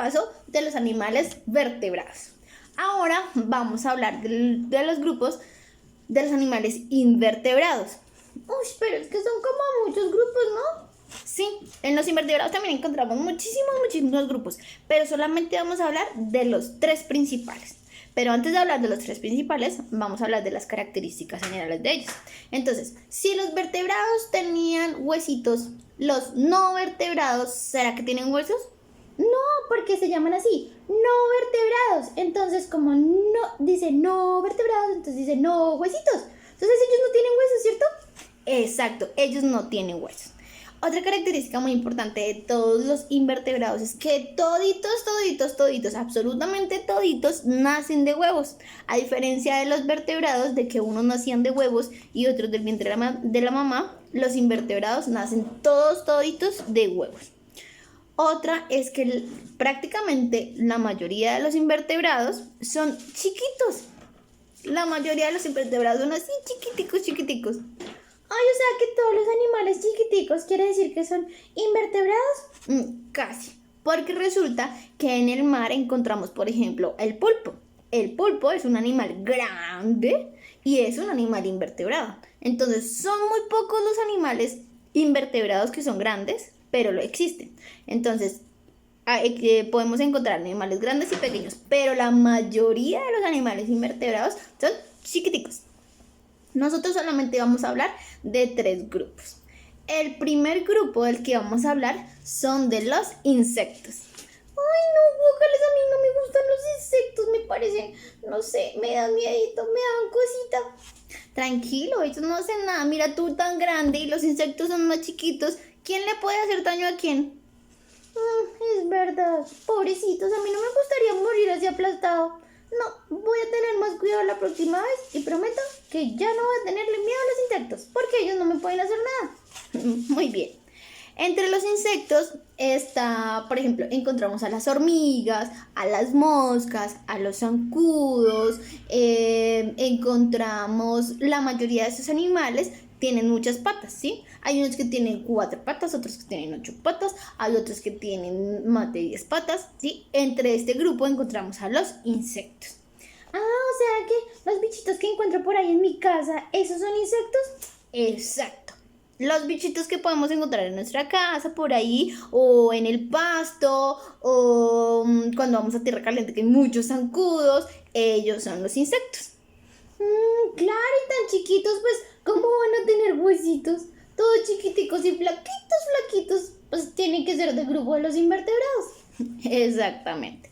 repaso de los animales vertebrados. Ahora vamos a hablar de los grupos de los animales invertebrados. Uy, pero es que son como muchos grupos, ¿no? Sí, en los invertebrados también encontramos muchísimos grupos, pero solamente vamos a hablar de los 3 principales. Pero antes de hablar de los 3 principales, vamos a hablar de las características generales de ellos. Entonces, si los vertebrados tenían huesitos, los no vertebrados, ¿será que tienen huesos? No, porque se llaman así, no vertebrados. Entonces, como no dice no vertebrados, entonces dice no huesitos. Entonces ellos no tienen huesos, ¿cierto? Exacto, ellos no tienen huesos. Otra característica muy importante de todos los invertebrados es que toditos, absolutamente toditos nacen de huevos. A diferencia de los vertebrados, de que unos nacían de huevos y otros del vientre de la mamá, los invertebrados nacen toditos de huevos. Otra es que prácticamente la mayoría de los invertebrados son chiquitos. La mayoría de los invertebrados son así chiquiticos. Ay, o sea que todos los animales chiquiticos quiere decir que son invertebrados. Casi, porque resulta que en el mar encontramos, por ejemplo, el pulpo. El pulpo es un animal grande y es un animal invertebrado. Entonces son muy pocos los animales invertebrados que son grandes, pero lo existen. Entonces podemos encontrar animales grandes y pequeños, pero la mayoría de los animales invertebrados son chiquiticos. Nosotros solamente vamos a hablar de 3 grupos. El primer grupo del que vamos a hablar son de los insectos. Ay, no, guácales, a mí no me gustan los insectos, me parecen, no sé, me dan miedito, me dan cosita. Tranquilo, ellos no hacen nada, mira tú tan grande y los insectos son más chiquitos. ¿Quién le puede hacer daño a quién? Es verdad, pobrecitos, a mí no me gustaría morir así aplastado. No, voy a tener más cuidado la próxima vez y prometo que ya no voy a tenerle miedo a los insectos, porque ellos no me pueden hacer nada. Muy bien. Entre los insectos está, por ejemplo, encontramos a las hormigas, a las moscas, a los zancudos, encontramos la mayoría de esos animales tienen muchas patas, ¿sí? Hay unos que tienen 4 patas, otros que tienen 8 patas, hay otros que tienen más de 10 patas, ¿sí? Entre este grupo encontramos a los insectos. Ah, o sea que los bichitos que encuentro por ahí en mi casa, ¿esos son insectos? Exacto. Los bichitos que podemos encontrar en nuestra casa, por ahí, o en el pasto, o cuando vamos a tierra caliente que hay muchos zancudos, ellos son los insectos. Claro, y tan chiquitos, pues, ¿cómo van a tener huesitos? Todos chiquiticos y flaquitos, pues tienen que ser del grupo de los invertebrados. Exactamente.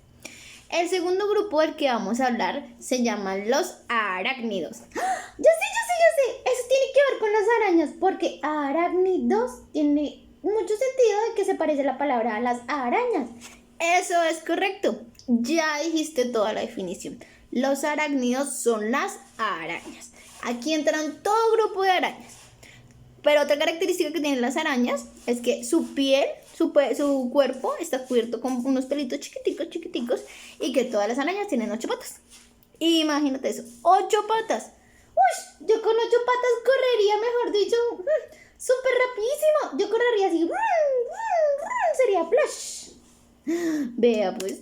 El segundo grupo del que vamos a hablar se llaman los arácnidos. ¡Ah! Ya sé. Eso tiene que ver con las arañas, porque arácnidos tiene mucho sentido de que se parece la palabra a las arañas. Eso es correcto. Ya dijiste toda la definición. Los arácnidos son las arañas. Aquí entran todo grupo de arañas. Pero otra característica que tienen las arañas es que su piel, su cuerpo está cubierto con unos pelitos chiquiticos y que todas las arañas tienen 8 patas. Imagínate eso, 8 patas. Uy, yo con 8 patas correría, mejor dicho, súper rapidísimo. Yo correría así, sería flash. Vea pues,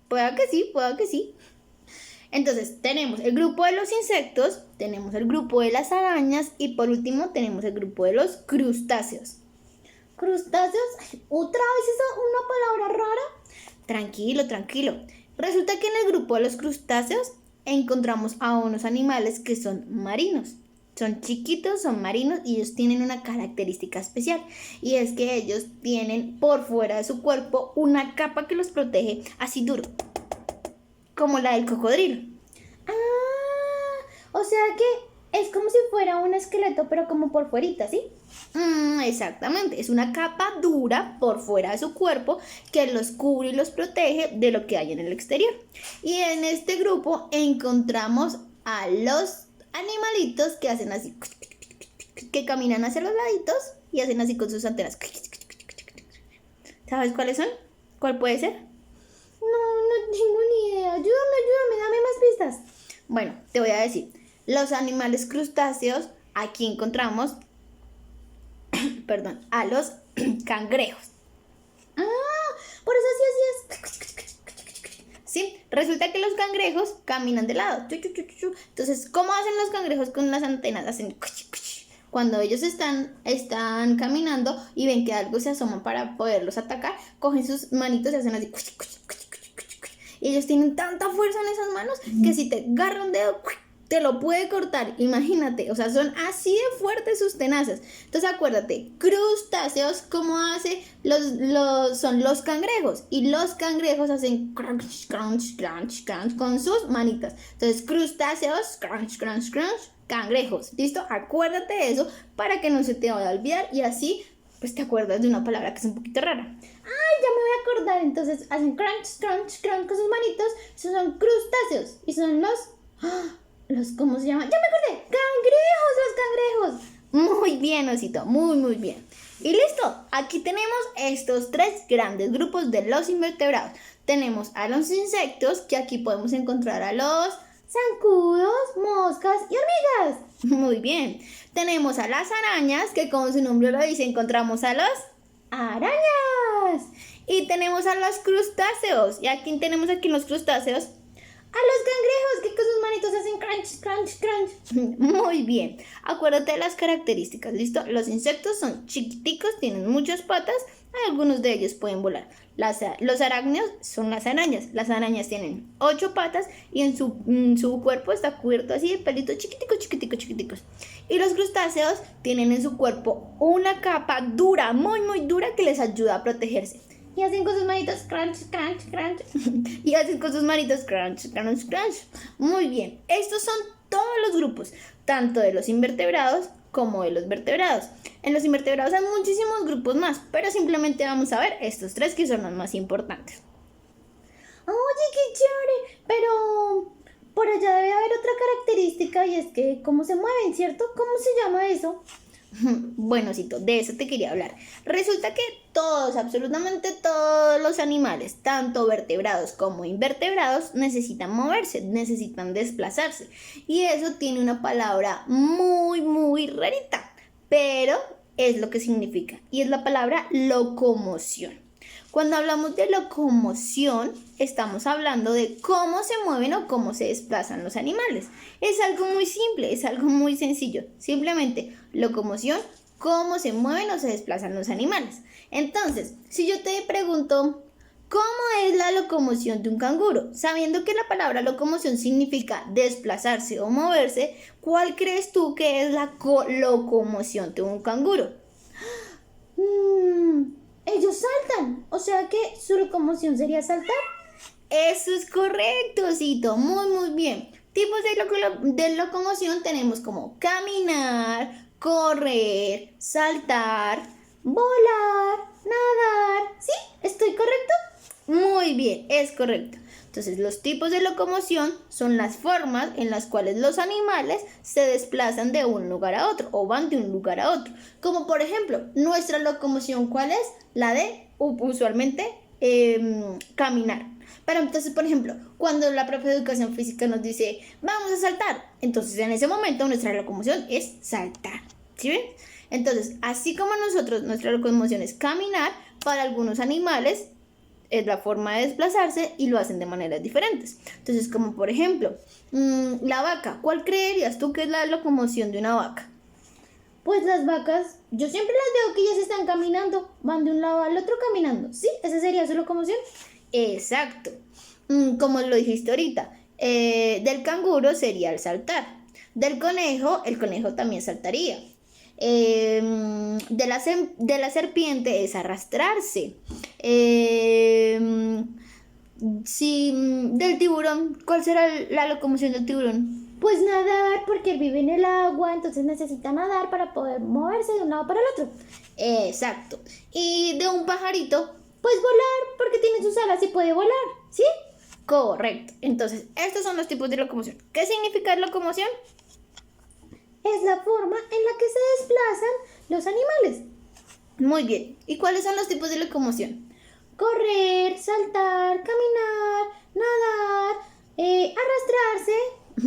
pueda que sí. Entonces tenemos el grupo de los insectos, tenemos el grupo de las arañas y por último tenemos el grupo de los crustáceos. ¿Crustáceos? Ay, ¿otra vez esa una palabra rara? Tranquilo. Resulta que en el grupo de los crustáceos encontramos a unos animales que son marinos. Son chiquitos, son marinos y ellos tienen una característica especial. Y es que ellos tienen por fuera de su cuerpo una capa que los protege así duro, como la del cocodrilo. O sea que es como si fuera un esqueleto, pero como por fuerita, ¿sí? Exactamente, es una capa dura por fuera de su cuerpo que los cubre y los protege de lo que hay en el exterior. Y en este grupo encontramos a los animalitos que hacen así, que caminan hacia los laditos y hacen así con sus antenas. ¿Sabes cuáles son? ¿Cuál puede ser? No tengo ni idea. Ayúdame, dame más pistas. Bueno, te voy a decir. Los animales crustáceos, aquí encontramos, a los cangrejos. Por eso así es. Resulta que los cangrejos caminan de lado. Entonces, ¿cómo hacen los cangrejos con las antenas? Hacen cuchi, cuchi. Cuando ellos están caminando y ven que algo se asoma para poderlos atacar, cogen sus manitos y hacen así cuchi, cuchi, cuchi, cuchi, cuchi, cuchi. Y ellos tienen tanta fuerza en esas manos que si te agarra un dedo, te lo puede cortar, imagínate, o sea, son así de fuertes sus tenazas. Entonces acuérdate, crustáceos, ¿cómo hace? Son los cangrejos, y los cangrejos hacen crunch, crunch, crunch, crunch con sus manitas. Entonces crustáceos, crunch, crunch, crunch, cangrejos, ¿listo? Acuérdate de eso para que no se te vaya a olvidar y así pues te acuerdas de una palabra que es un poquito rara. ¡Ay, ya me voy a acordar! Entonces hacen crunch, crunch, crunch con sus manitos. Esos son crustáceos y son ¿cómo se llaman? ¡Ya me acordé! ¡Cangrejos! ¡Los cangrejos! Muy bien, Osito, muy, muy bien. Y listo, aquí tenemos estos tres grandes grupos de los invertebrados. Tenemos a los insectos, que aquí podemos encontrar a los zancudos, moscas y hormigas. Muy bien. Tenemos a las arañas, que como su nombre lo dice, encontramos a los arañas. Y tenemos a los crustáceos. ¿Y a quién tenemos aquí los crustáceos? A los cangrejos, que con sus manitos hacen crunch, crunch, crunch. Muy bien. Acuérdate de las características, ¿listo? Los insectos son chiquiticos, tienen muchas patas. Algunos de ellos pueden volar. Los arácnidos son las arañas. Las arañas tienen 8 patas y en su cuerpo está cubierto así de pelitos chiquiticos. Y los crustáceos tienen en su cuerpo una capa dura, muy, muy dura, que les ayuda a protegerse. Y hacen con sus manitos crunch, crunch, crunch. Y hacen con sus manitos crunch, crunch, crunch. Muy bien. Estos son todos los grupos, tanto de los invertebrados como de los vertebrados. En los invertebrados hay muchísimos grupos más, pero simplemente vamos a ver estos tres que son los más importantes. Oye, qué chévere, pero por allá debe haber otra característica y es que cómo se mueven, ¿cierto? ¿Cómo se llama eso? Bueno, Cito, de eso te quería hablar. Resulta que todos, absolutamente todos los animales, tanto vertebrados como invertebrados, necesitan moverse, necesitan desplazarse. Y eso tiene una palabra muy, muy rarita, pero es lo que significa. Y es la palabra locomoción. Cuando hablamos de locomoción, estamos hablando de cómo se mueven o cómo se desplazan los animales. Es algo muy simple, es algo muy sencillo. Simplemente locomoción, cómo se mueven o se desplazan los animales. Entonces, si yo te pregunto, ¿cómo es la locomoción de un canguro? Sabiendo que la palabra locomoción significa desplazarse o moverse, ¿cuál crees tú que es la locomoción de un canguro? Ellos saltan, o sea que su locomoción sería saltar. Eso es correcto, Cito, muy, muy bien. Tipos de locomoción tenemos como caminar, correr, saltar, volar, nadar. ¿Sí? ¿Estoy correcto? Muy bien, es correcto. Entonces, los tipos de locomoción son las formas en las cuales los animales se desplazan de un lugar a otro o van de un lugar a otro. Como por ejemplo, nuestra locomoción, ¿cuál es? La de usualmente caminar. Pero entonces, por ejemplo, cuando la profe de educación física nos dice, vamos a saltar, entonces en ese momento nuestra locomoción es saltar. ¿Sí ven? Entonces, así como nuestra locomoción es caminar, para algunos animales es la forma de desplazarse y lo hacen de maneras diferentes. Entonces, como por ejemplo, la vaca. ¿Cuál creerías tú que es la locomoción de una vaca? Pues las vacas, yo siempre las veo que ellas están caminando, van de un lado al otro caminando. ¿Sí? ¿Esa sería su locomoción? Exacto. Como lo dijiste ahorita, del canguro sería el saltar. Del conejo, el conejo también saltaría. De la serpiente es arrastrarse. Del tiburón, ¿cuál será la locomoción del tiburón? Pues nadar, porque él vive en el agua, entonces necesita nadar para poder moverse de un lado para el otro. Exacto. Y de un pajarito, pues volar, porque tiene sus alas y puede volar, ¿sí? Correcto. Entonces, estos son los tipos de locomoción. ¿Qué significa locomoción? Es la forma en la que se desplazan los animales. Muy bien. ¿Y cuáles son los tipos de locomoción? Correr, saltar, caminar, nadar, arrastrarse.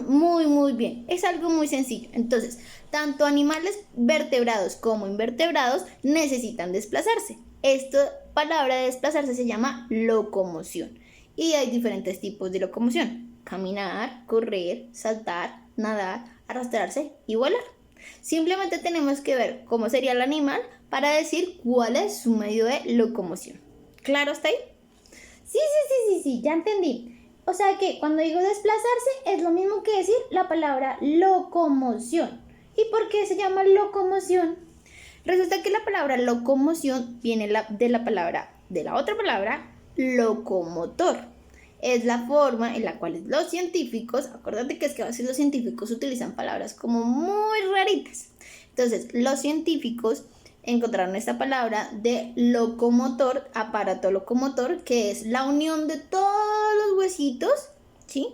Muy, muy bien. Es algo muy sencillo. Entonces, tanto animales vertebrados como invertebrados necesitan desplazarse. Esta palabra de desplazarse se llama locomoción. Y hay diferentes tipos de locomoción: caminar, correr, saltar, nadar, arrastrarse y volar. Simplemente tenemos que ver cómo sería el animal para decir cuál es su medio de locomoción. ¿Claro hasta ahí? Sí, ya entendí. O sea que cuando digo desplazarse es lo mismo que decir la palabra locomoción. ¿Y por qué se llama locomoción? Resulta que la palabra locomoción viene de la otra palabra locomotor. Es la forma en la cual los científicos, acuérdate que es que a veces los científicos utilizan palabras como muy raritas. Entonces, los científicos encontraron esta palabra de locomotor, aparato locomotor, que es la unión de todos los huesitos, ¿sí?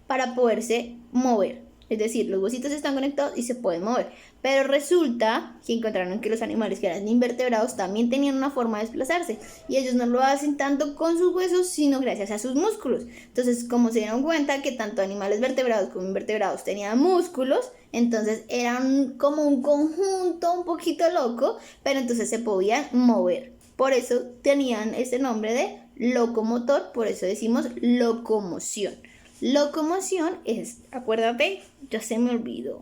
Para poderse mover. Es decir, los huesitos están conectados y se pueden mover. Pero resulta que encontraron que los animales que eran invertebrados también tenían una forma de desplazarse. Y ellos no lo hacen tanto con sus huesos, sino gracias a sus músculos. Entonces, como se dieron cuenta que tanto animales vertebrados como invertebrados tenían músculos, entonces eran como un conjunto un poquito loco, pero entonces se podían mover. Por eso tenían ese nombre de locomotor, por eso decimos locomoción. Locomoción es, acuérdate, ya se me olvidó.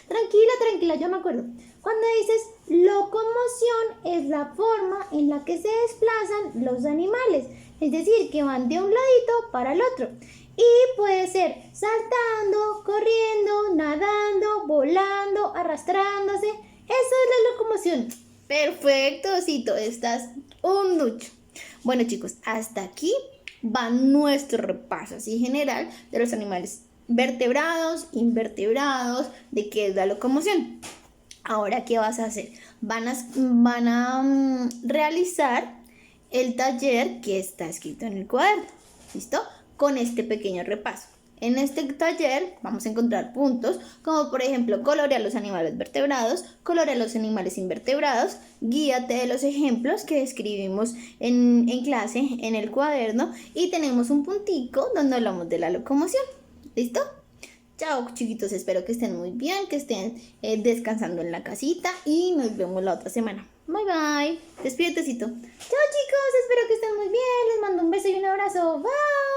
Tranquila, yo me acuerdo. Cuando dices locomoción es la forma en la que se desplazan los animales. Es decir, que van de un ladito para el otro. Y puede ser saltando, corriendo, nadando, volando, arrastrándose. Eso es la locomoción. Perfecto, Osito, estás un ducho. Bueno, chicos, hasta aquí va nuestro repaso así general de los animales vertebrados, invertebrados, de qué es la locomoción. Ahora, ¿qué vas a hacer? Van a realizar el taller que está escrito en el cuaderno, ¿listo? Con este pequeño repaso. En este taller vamos a encontrar puntos como, por ejemplo, colorear los animales vertebrados, colorear los animales invertebrados, guíate de los ejemplos que escribimos en clase, en el cuaderno, y tenemos un puntico donde hablamos de la locomoción. ¿Listo? Chao, chiquitos, espero que estén muy bien, que estén descansando en la casita y nos vemos la otra semana. Bye, bye. Despídete, Cito. Chao, chicos, espero que estén muy bien. Les mando un beso y un abrazo. Bye.